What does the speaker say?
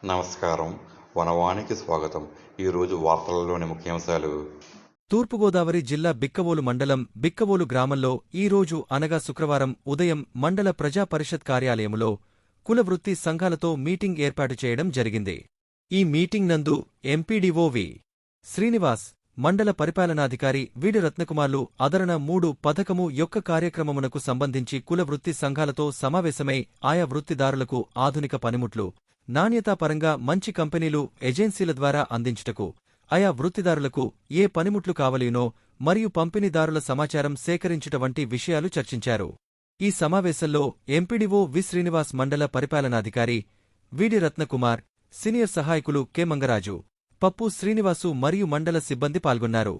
నమస్కారం. వనవానికి స్వాగతం. ఈరోజు వార్తలలోని ముఖ్యాంశాలు. తూర్పుగోదావరి జిల్లా బిక్కవోలు మండలం బిక్కవోలు గ్రామంలో ఈరోజు అనగా శుక్రవారం ఉదయం మండల ప్రజా పరిషత్ కార్యాలయములో కుల వృత్తి సంఘాలతో మీటింగ్ ఏర్పాటు చేయడం జరిగింది. ఈ మీటింగ్ నందు ఎంపీడీఓ వి. శ్రీనివాస్, మండల పరిపాలనాధికారి వీడి రత్నకుమార్లు ఆదరణ 3 పథకము యొక్క కార్యక్రమమునకు సంబంధించి కుల వృత్తి సంఘాలతో సమావేశమై ఆయా వృత్తిదారులకు ఆధునిక పనిముట్లు, నాణ్యతాపరంగా మంచి కంపెనీలు ఏజెన్సీల ద్వారా అందించుటకు, ఆయా వృత్తిదారులకు ఏ పనిముట్లు కావలియునో మరియు పంపిణీదారుల సమాచారం సేకరించుట వంటి విషయాలు చర్చించారు. ఈ సమావేశంలో ఎంపీడీఓ వి. శ్రీనివాస్, మండల పరిపాలనాధికారి వీడి రత్నకుమార్, సీనియర్ సహాయకులు కె. మంగరాజు, పప్పు శ్రీనివాసు మరియు మండల సిబ్బంది పాల్గొన్నారు.